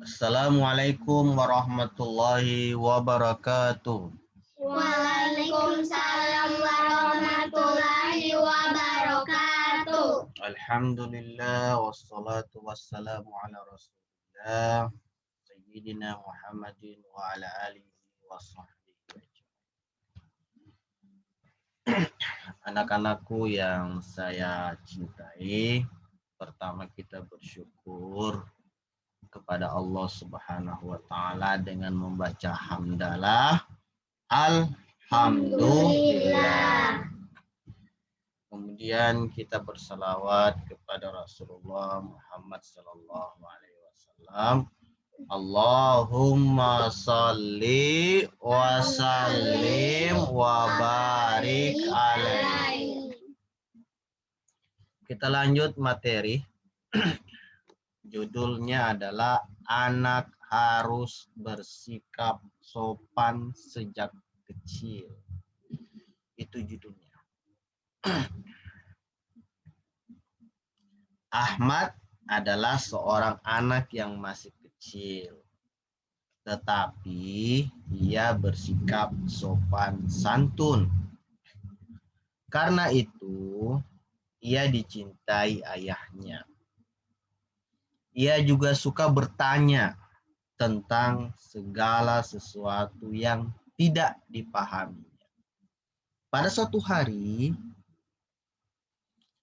Assalamualaikum warahmatullahi wabarakatuh. Waalaikumsalam warahmatullahi wabarakatuh. Alhamdulillah wassalatu wassalamu ala Rasulillah Sayyidina Muhammadin wa ala alihi wa sahbihi. Anak-anakku yang saya cintai, pertama kita bersyukur kepada Allah Subhanahu wa taala dengan membaca hamdalah alhamdulillah. Kemudian kita bersalawat kepada Rasulullah Muhammad sallallahu alaihi wasallam. Allahumma salli wa sallim wa barik alaihi. Kita lanjut materi. Judulnya adalah anak harus bersikap sopan sejak kecil. Itu judulnya. Ahmad adalah seorang anak yang masih kecil, tetapi ia bersikap sopan santun. Karena itu, ia dicintai ayahnya. Ia juga suka bertanya tentang segala sesuatu yang tidak dipahaminya. Pada suatu hari,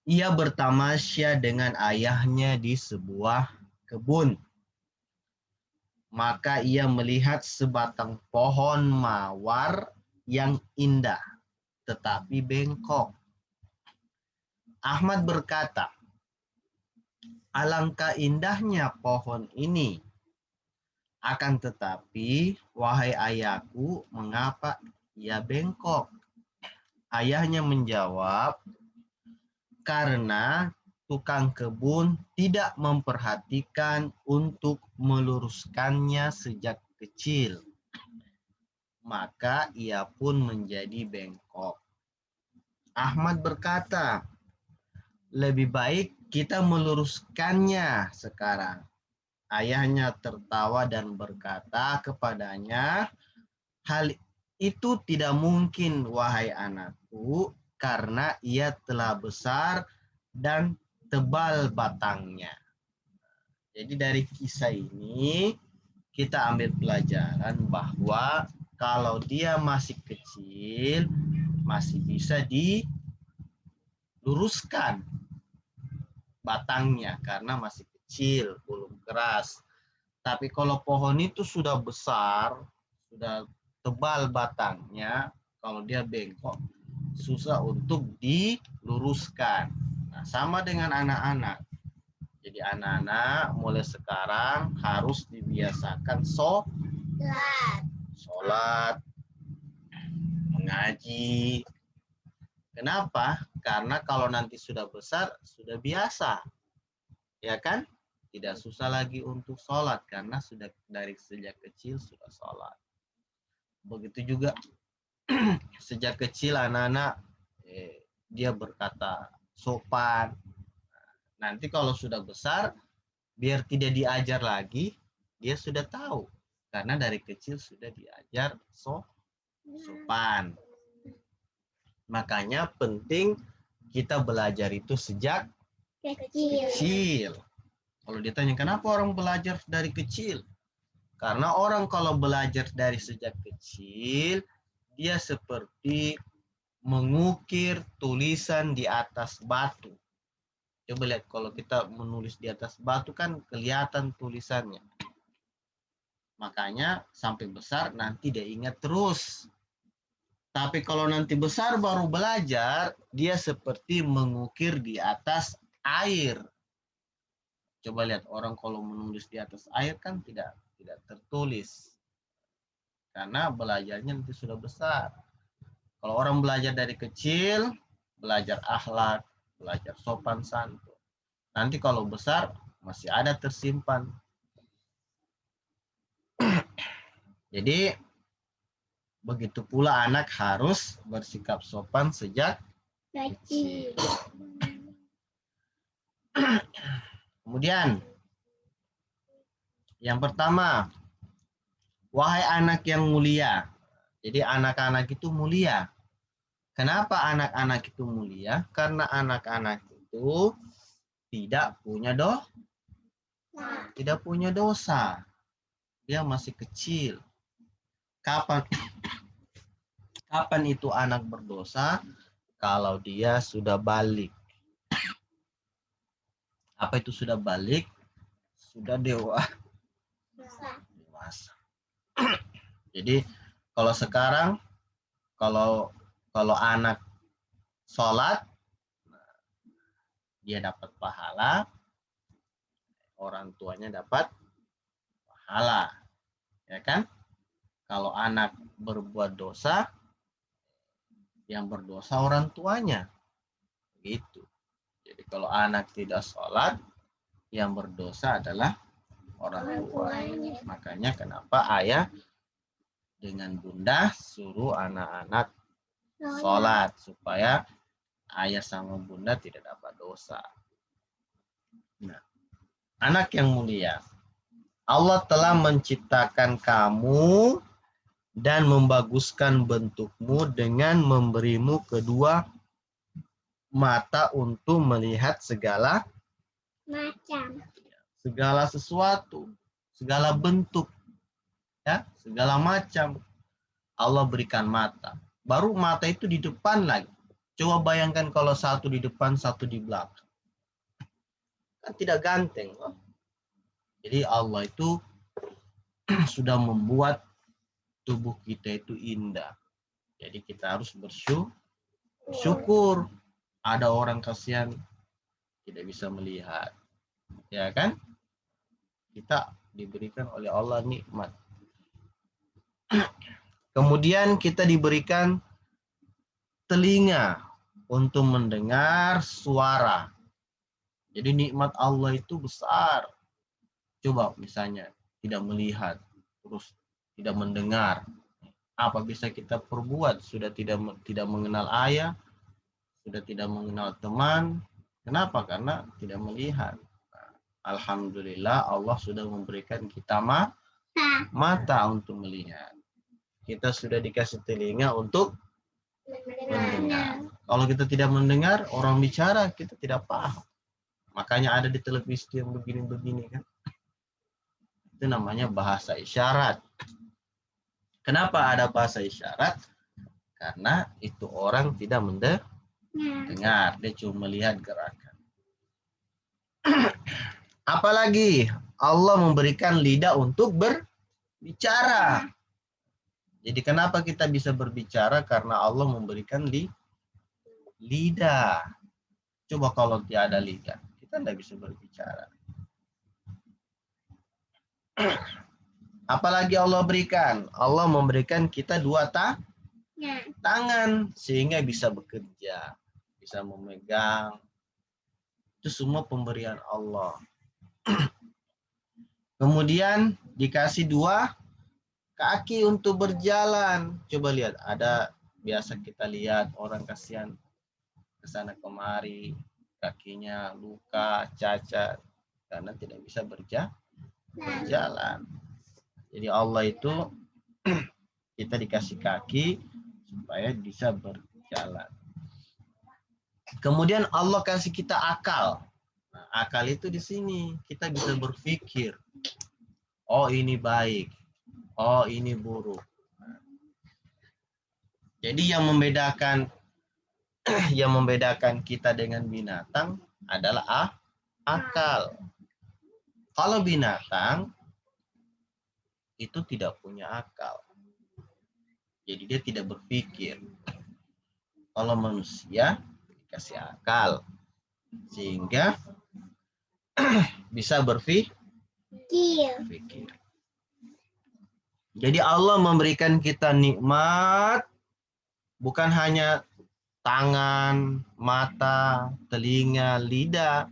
ia bertamasya dengan ayahnya di sebuah kebun. Maka ia melihat sebatang pohon mawar yang indah, tetapi bengkok. Ahmad berkata, "Alangkah indahnya pohon ini. Akan tetapi, wahai ayahku, mengapa ia bengkok?" Ayahnya menjawab, "Karena tukang kebun tidak memperhatikan untuk meluruskannya sejak kecil. Maka ia pun menjadi bengkok." Ahmad berkata, "Lebih baik kita meluruskannya sekarang." Ayahnya tertawa dan berkata kepadanya, "Hal itu tidak mungkin, wahai anakku, karena ia telah besar dan tebal batangnya." Jadi dari kisah ini kita ambil pelajaran bahwa kalau dia masih kecil, masih bisa diluruskan batangnya karena masih kecil, belum keras. Tapi kalau pohon itu sudah besar, sudah tebal batangnya, kalau dia bengkok, susah untuk diluruskan. Nah, sama dengan anak-anak. Jadi anak-anak mulai sekarang harus dibiasakan sholat, mengaji. Kenapa? Karena kalau nanti sudah besar, sudah biasa. Ya kan? Tidak susah lagi untuk sholat karena sudah dari sejak kecil sudah sholat. Begitu juga sejak kecil anak-anak dia berkata sopan. Nanti kalau sudah besar, biar tidak diajar lagi, dia sudah tahu. Karena dari kecil sudah diajar sopan. Makanya penting kita belajar itu sejak kecil. Kalau ditanya kenapa orang belajar dari kecil? Karena orang kalau belajar dari sejak kecil, dia seperti mengukir tulisan di atas batu. Coba lihat kalau kita menulis di atas batu kan kelihatan tulisannya. Makanya sampai besar nanti dia ingat terus. Tapi kalau nanti besar baru belajar, dia seperti mengukir di atas air. Coba lihat orang kalau menulis di atas air kan tidak tertulis. Karena belajarnya nanti sudah besar. Kalau orang belajar dari kecil, belajar akhlak, belajar sopan santun. Nanti kalau besar masih ada tersimpan. Jadi begitu pula anak harus bersikap sopan sejak kecil. Kemudian Yang pertama, wahai anak yang mulia. Jadi anak-anak itu mulia. Kenapa anak-anak itu mulia? Karena anak-anak itu tidak punya tidak punya dosa. Dia masih kecil. Kapan itu anak berdosa? Kalau dia sudah balik. Apa itu sudah balik? Sudah dewasa. Jadi kalau sekarang kalau anak sholat, dia dapat pahala, orang tuanya dapat pahala, ya kan? Kalau anak berbuat dosa, yang berdosa orang tuanya, gitu. Jadi kalau anak tidak sholat, yang berdosa adalah orang tuanya. Makanya kenapa ayah dengan bunda suruh anak-anak sholat supaya ayah sama bunda tidak dapat dosa. Nah, anak yang mulia, Allah telah menciptakan kamu dan membaguskan bentukmu dengan memberimu kedua mata untuk melihat segala sesuatu, segala bentuk, ya, segala macam. Allah berikan mata. Baru mata itu di depan lagi. Coba bayangkan kalau satu di depan, satu di belakang. Kan tidak ganteng. Loh. Jadi Allah itu sudah membuat tubuh kita itu indah. Jadi kita harus bersyukur. Ada orang kasihan tidak bisa melihat. Ya kan? Kita diberikan oleh Allah nikmat. Kemudian kita diberikan telinga untuk mendengar suara. Jadi nikmat Allah itu besar. Coba misalnya tidak melihat, terus tidak mendengar. Apa bisa kita perbuat? Sudah tidak mengenal ayah, sudah tidak mengenal teman. Kenapa? Karena tidak melihat. Alhamdulillah Allah sudah memberikan kita mata untuk melihat. Kita sudah dikasih telinga untuk mendengar. Kalau kita tidak mendengar, orang bicara, kita tidak paham. Makanya ada di televisi yang begini-begini kan. Itu namanya bahasa isyarat. Kenapa ada bahasa isyarat? Karena itu orang tidak mendengar, dia cuma melihat gerakan. Apalagi Allah memberikan lidah untuk berbicara. Jadi kenapa kita bisa berbicara? Karena Allah memberikan lidah. Coba kalau tiada lidah, kita tidak bisa berbicara. Apalagi Allah berikan? Allah memberikan kita dua tangan sehingga bisa bekerja, bisa memegang. Itu semua pemberian Allah. Kemudian dikasih dua kaki untuk berjalan. Coba lihat, ada biasa kita lihat orang kasihan ke sana kemari, kakinya luka, cacat karena tidak bisa berjalan. Jadi Allah itu kita dikasih kaki supaya bisa berjalan. Kemudian Allah kasih kita akal. Nah, akal itu di sini kita bisa berpikir. Oh ini baik. Oh ini buruk. Jadi yang membedakan kita dengan binatang adalah akal. Kalau binatang itu tidak punya akal. Jadi dia tidak berpikir. Kalau manusia dikasih akal sehingga bisa berpikir. Jadi Allah memberikan kita nikmat bukan hanya tangan, mata, telinga, lidah.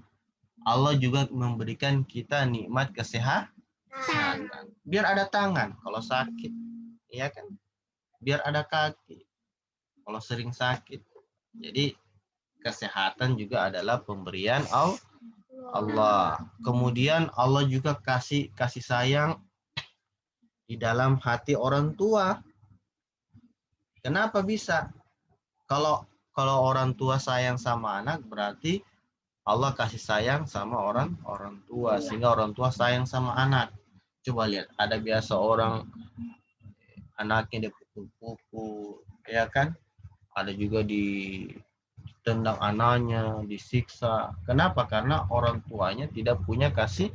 Allah juga memberikan kita nikmat kesehatan. Biar ada tangan kalau sakit, ya kan? Biar ada kaki kalau sering sakit. Jadi kesehatan juga adalah pemberian Allah. Kemudian Allah juga kasih sayang di dalam hati orang tua. Kenapa bisa? Kalau orang tua sayang sama anak, berarti Allah kasih sayang sama orang tua, sehingga orang tua sayang sama anak. Coba lihat, ada biasa orang anaknya dipukul-pukul, ya kan? Ada juga ditendang anaknya, disiksa. Kenapa? Karena orang tuanya tidak punya kasih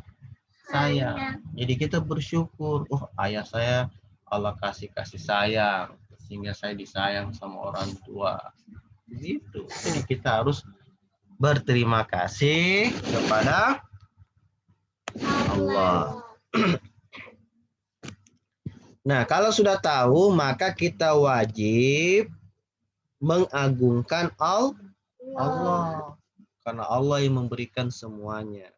sayang. Jadi kita bersyukur, oh ayah saya Allah kasih sayang, sehingga saya disayang sama orang tua. Begitu. Jadi kita harus berterima kasih kepada Allah. Nah, kalau sudah tahu, maka kita wajib mengagungkan Allah. Karena Allah yang memberikan semuanya.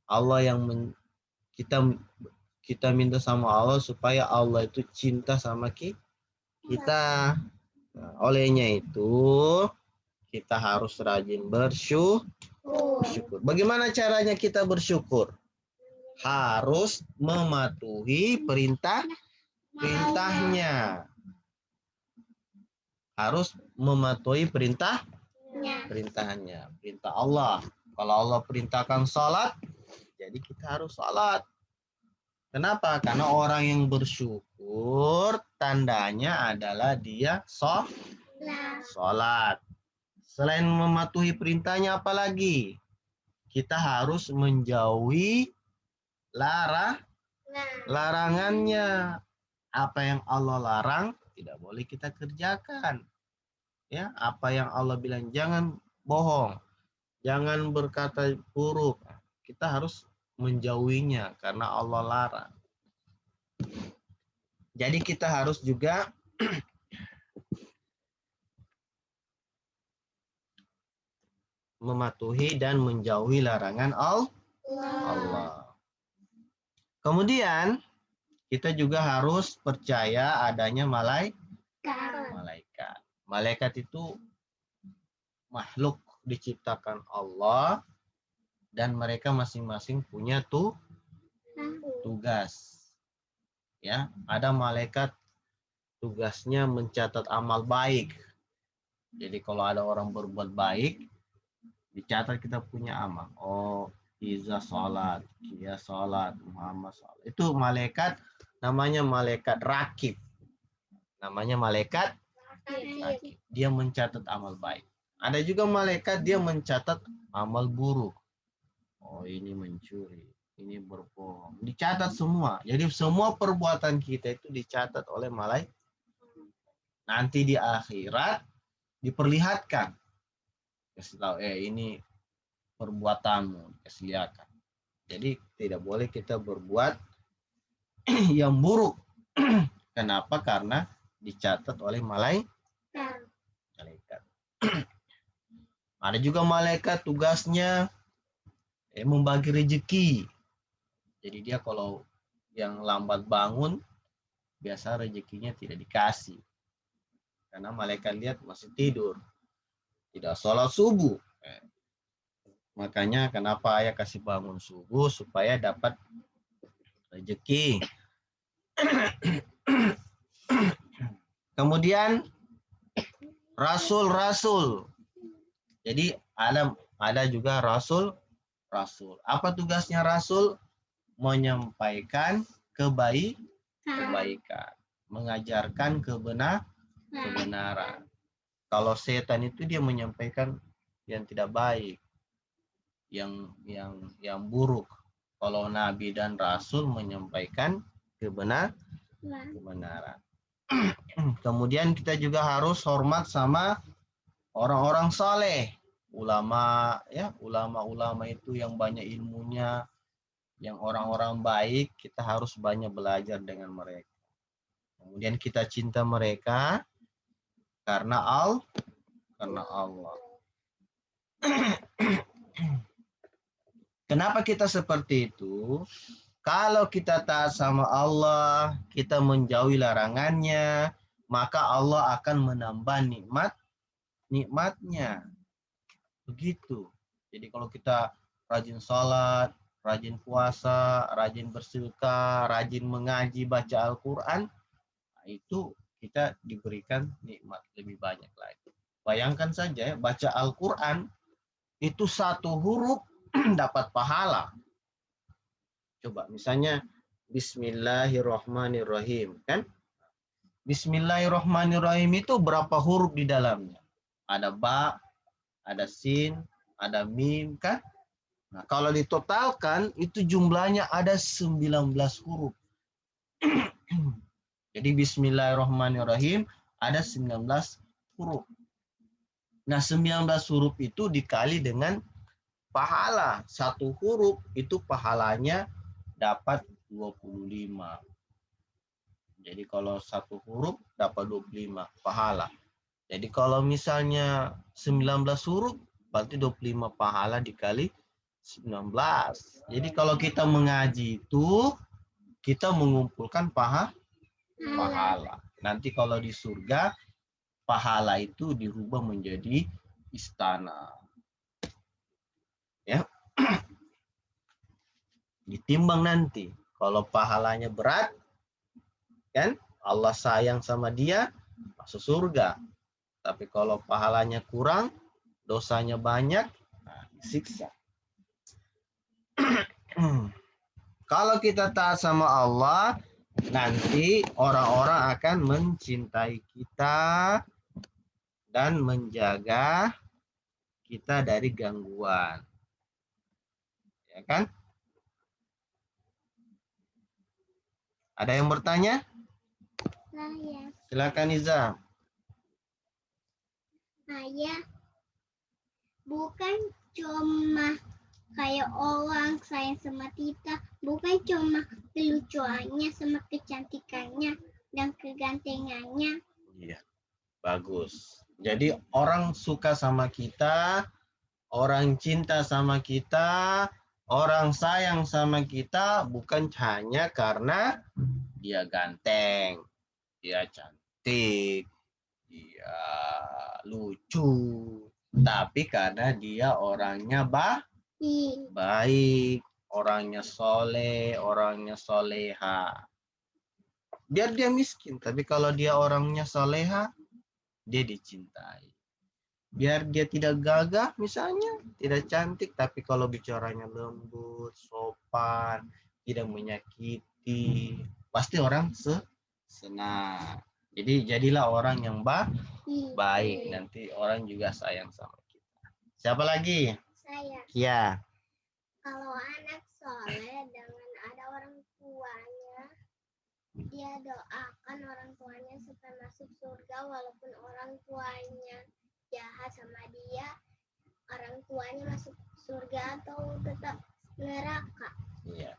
Allah yang kita minta sama Allah supaya Allah itu cinta sama kita. Nah, olehnya itu kita harus rajin bersyukur. Bagaimana caranya kita bersyukur? Harus mematuhi perintahnya. Harus mematuhi perintahnya. Perintah Allah. Kalau Allah perintahkan sholat, jadi kita harus sholat. Kenapa? Karena orang yang bersyukur tandanya adalah dia sholat. Selain mematuhi perintahnya, apalagi? Kita harus menjauhi larangannya. Apa yang Allah larang tidak boleh kita kerjakan. Ya, apa yang Allah bilang jangan bohong, jangan berkata buruk. Kita harus menjauhinya karena Allah larang. Jadi kita harus juga mematuhi dan menjauhi larangan Allah. Kemudian kita juga harus percaya adanya malaikat. Malaikat itu makhluk diciptakan Allah dan mereka masing-masing punya tugas. Ya, ada malaikat tugasnya mencatat amal baik. Jadi kalau ada orang berbuat baik, dicatat kita punya amal. Oh, Iza sholat, Kia sholat, Muhammad sholat. Itu malaikat, namanya malaikat rakib. Namanya malaikat rakib. Dia mencatat amal baik. Ada juga malaikat dia mencatat amal buruk. Oh, ini mencuri, ini berbohong. Dicatat semua. Jadi semua perbuatan kita itu dicatat oleh malaikat. Nanti di akhirat diperlihatkan. Kasih tahu, ini perbuatanmu, kasih lihatkan. Jadi tidak boleh kita berbuat yang buruk. Kenapa? Karena dicatat oleh malaikat. Ada juga malaikat tugasnya membagi rezeki. Jadi dia kalau yang lambat bangun, biasa rezekinya tidak dikasih. Karena malaikat lihat masih tidur. Tidak sholat subuh. Makanya kenapa ayah kasih bangun subuh supaya dapat rezeki. Kemudian rasul. Jadi ada juga rasul. Apa tugasnya rasul? Menyampaikan kebaikan, mengajarkan kebenaran. Kalau setan itu dia menyampaikan yang tidak baik, yang buruk. Kalau nabi dan rasul menyampaikan kebenaran. Kemudian kita juga harus hormat sama orang-orang saleh, ulama itu yang banyak ilmunya, yang orang-orang baik, kita harus banyak belajar dengan mereka. Kemudian kita cinta mereka karena Allah. Kenapa kita seperti itu? Kalau kita taat sama Allah, kita menjauhi larangannya, maka Allah akan menambah nikmatnya. Begitu. Jadi kalau kita rajin sholat, rajin puasa, rajin bersedekah, rajin mengaji, baca Al-Quran, itu kita diberikan nikmat lebih banyak lagi. Bayangkan saja ya, baca Al-Quran itu satu huruf dapat pahala. Coba misalnya Bismillahirrahmanirrahim, kan? Bismillahirrahmanirrahim itu berapa huruf di dalamnya? Ada ba, ada sin, ada mim, kan? Nah, kalau ditotalkan itu jumlahnya ada 19 huruf. Jadi Bismillahirrahmanirrahim ada 19 huruf. Nah, 19 huruf itu dikali dengan pahala. Satu huruf itu pahalanya dapat 25. Jadi kalau satu huruf dapat 25 pahala. Jadi kalau misalnya 19 huruf berarti 25 pahala dikali 19. Jadi kalau kita mengaji itu kita mengumpulkan pahala. Nanti kalau di surga pahala itu dirubah menjadi istana. Ya. Ditimbang nanti. Kalau pahalanya berat, kan? Allah sayang sama dia, masuk surga. Tapi kalau pahalanya kurang, dosanya banyak, nah, disiksa. Kalau kita taat sama Allah, nanti orang-orang akan mencintai kita dan menjaga kita dari gangguan. Ya kan? Ada yang bertanya? Saya. Silakan Iza. Saya bukan cuma kayak orang sayang sama kita, bukan cuma kelucuannya sama kecantikannya dan kegantengannya. Iya, bagus. Jadi orang suka sama kita, orang cinta sama kita, orang sayang sama kita bukan hanya karena dia ganteng, dia cantik, dia lucu, tapi karena dia orangnya baik, orangnya soleh, orangnya soleha. Biar dia miskin, tapi kalau dia orangnya soleha, dia dicintai. Biar dia tidak gagah misalnya, tidak cantik, tapi kalau bicaranya lembut, sopan, tidak menyakiti, pasti orang senang. Jadi jadilah orang yang baik, nanti orang juga sayang sama kita. Siapa lagi? Saya. Ya. Kalau anak soleh dengan ada orang tuanya, dia doakan orang tuanya supaya masuk surga walaupun orang tuanya jahat sama dia, orang tuanya masuk surga atau tetap neraka. Iya.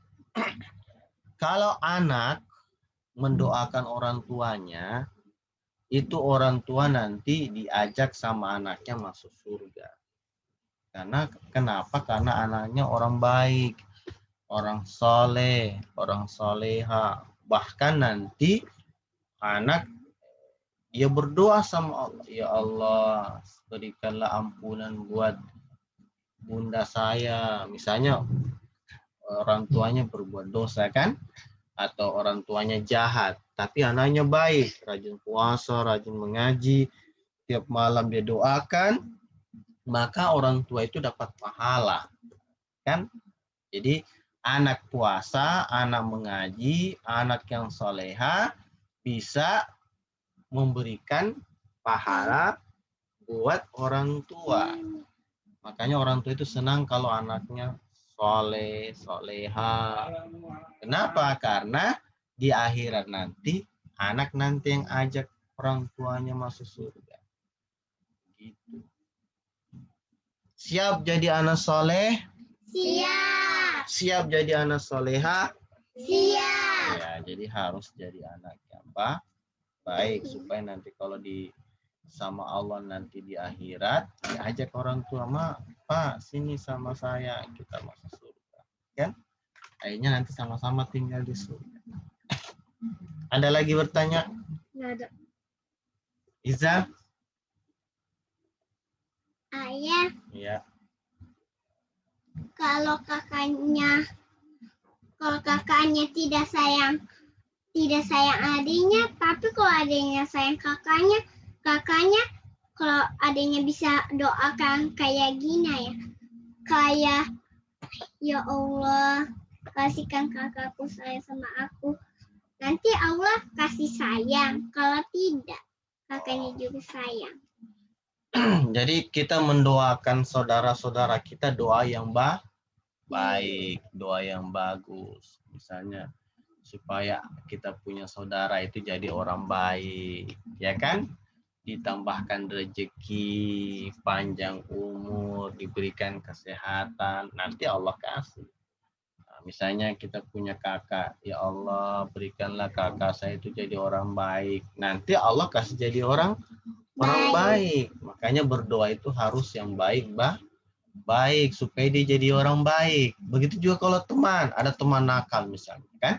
Kalau anak mendoakan orang tuanya, itu orang tua nanti diajak sama anaknya masuk surga. Karena kenapa? Karena anaknya orang baik, orang soleh, orang soleha. Bahkan nanti anak dia berdoa sama Allah, ya Allah, berikanlah ampunan buat bunda saya. Misalnya orang tuanya berbuat dosa kan, atau orang tuanya jahat, tapi anaknya baik, rajin puasa, rajin mengaji, tiap malam dia doakan, maka orang tua itu dapat pahala, kan? Jadi anak puasa, anak mengaji, anak yang soleha bisa memberikan pahala buat orang tua. Makanya orang tua itu senang kalau anaknya soleh, soleha. Kenapa? Karena di akhirat nanti anak nanti yang ajak orang tuanya masuk surga. Gitu. Siap jadi anak soleh? Siap. Siap jadi anak soleha? Siap. Ya, jadi harus jadi anak yang baik supaya nanti kalau di sama Allah nanti di akhirat diajak orang tua, Pak sini sama saya, kita masuk surga, kan? Akhirnya nanti sama-sama tinggal di surga. Ada lagi bertanya? Nggak ada. Iza? Ayah. Ya. kalau kakaknya tidak sayang adiknya, tapi kalau adiknya sayang kakaknya kalau adiknya bisa doakan kayak gini ya, kayak ya Allah kasihkan kakakku sayang sama aku, nanti Allah kasih sayang, kalau tidak kakaknya juga sayang. Jadi kita mendoakan saudara-saudara kita doa yang baik, doa yang bagus. Misalnya supaya kita punya saudara itu jadi orang baik, ya kan? Ditambahkan rezeki, panjang umur, diberikan kesehatan, nanti Allah kasih. Nah, misalnya kita punya kakak, ya Allah berikanlah kakak saya itu jadi orang baik. Nanti Allah kasih jadi orang baik. Makanya berdoa itu harus yang baik supaya dia jadi orang baik. Begitu juga kalau teman, ada teman nakal misalnya, kan?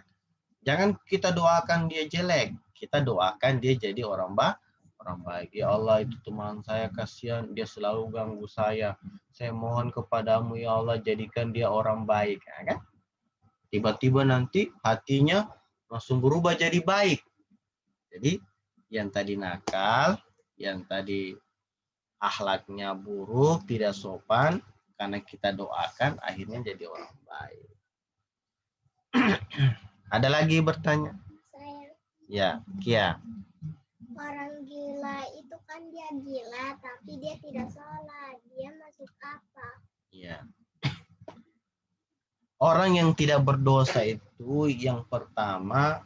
Jangan kita doakan dia jelek, kita doakan dia jadi orang baik. Ya Allah, itu teman saya kasihan, dia selalu ganggu saya. Saya mohon kepadamu ya Allah, jadikan dia orang baik, ya kan? Tiba-tiba nanti hatinya langsung berubah jadi baik. Jadi yang tadi nakal, yang tadi akhlaknya buruk, tidak sopan, karena kita doakan akhirnya jadi orang baik. Ada lagi bertanya? Saya. Ya, Kia. Orang gila itu kan dia gila tapi dia tidak sholat. Dia masuk apa? Ya. Orang yang tidak berdosa itu yang pertama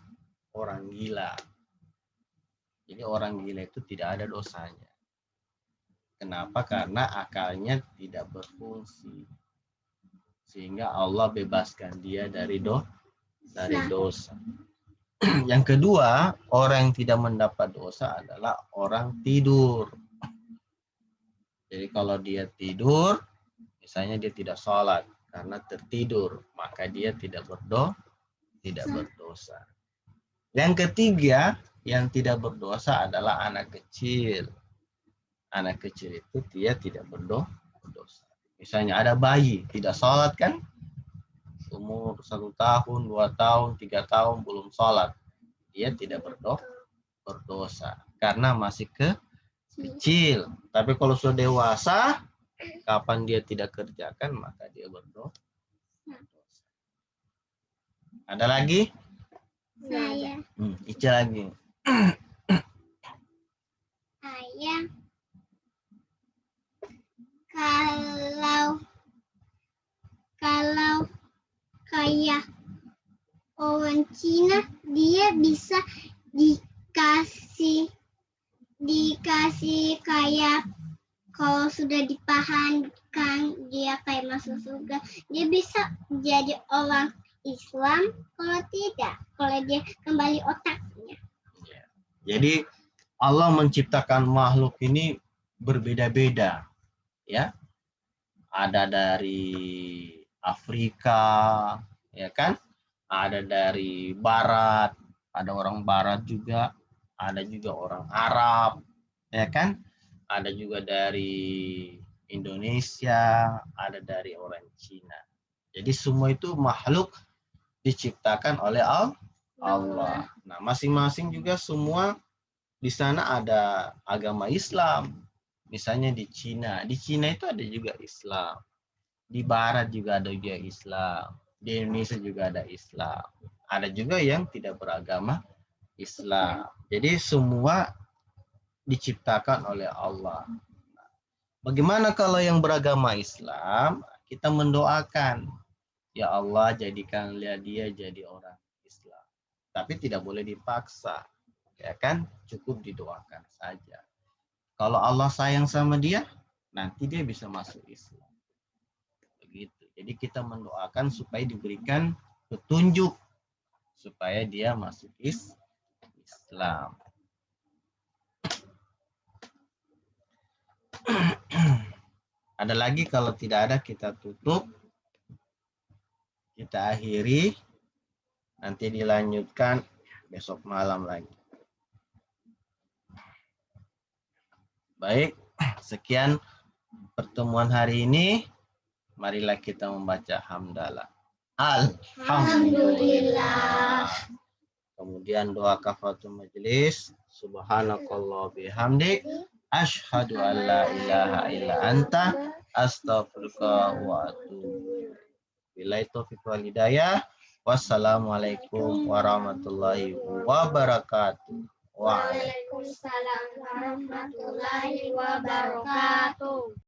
orang gila. Jadi orang gila itu tidak ada dosanya. Kenapa? Karena akalnya tidak berfungsi. Sehingga Allah bebaskan dia dari dosa. Yang kedua, orang yang tidak mendapat dosa adalah orang tidur. Jadi kalau dia tidur, misalnya dia tidak sholat karena tertidur, maka dia tidak berdosa. Yang ketiga, yang tidak berdosa adalah anak kecil. Anak kecil itu dia tidak berdosa. Misalnya ada bayi tidak sholat kan, umur 1 tahun, 2 tahun, 3 tahun belum sholat, dia tidak berdosa karena masih kecil. Tapi kalau sudah dewasa, kapan dia tidak kerjakan maka dia berdosa. Ada lagi? Saya. Ica lagi. Saya kalau kayak orang Cina, dia bisa dikasih kayak kalau sudah dipahamkan dia kayak masuk surga, dia bisa jadi orang Islam. Kalau tidak, kalau dia kembali otaknya. Jadi Allah menciptakan makhluk ini berbeda-beda, ya. Ada dari Afrika, ya kan? Ada dari Barat, ada orang Barat juga, ada juga orang Arab, ya kan? Ada juga dari Indonesia, ada dari orang Cina. Jadi semua itu makhluk diciptakan oleh Allah. Nah, masing-masing juga semua di sana ada agama Islam. Misalnya di Cina itu ada juga Islam. Di Barat juga ada juga Islam. Di Indonesia juga ada Islam. Ada juga yang tidak beragama Islam. Jadi semua diciptakan oleh Allah. Bagaimana kalau yang beragama Islam? Kita mendoakan, ya Allah jadikanlah dia jadi orang Islam. Tapi tidak boleh dipaksa. Ya kan? Cukup didoakan saja. Kalau Allah sayang sama dia, nanti dia bisa masuk Islam. Begitu. Jadi kita mendoakan supaya diberikan petunjuk supaya dia masuk Islam. Ada lagi? Kalau tidak ada kita tutup. Kita akhiri. Nanti dilanjutkan besok malam lagi. Baik, sekian pertemuan hari ini. Marilah kita membaca hamdalah. Alhamdulillah. Kemudian doa kafaratul majelis. Subhanakallah bihamdik. Asyhadu an la ilaha illa anta. Astaghfiruka wa atubu. Billahi taufiq wal hidayah. Wassalamualaikum warahmatullahi wabarakatuh. Waalaikumsalam warahmatullahi wabarakatuh.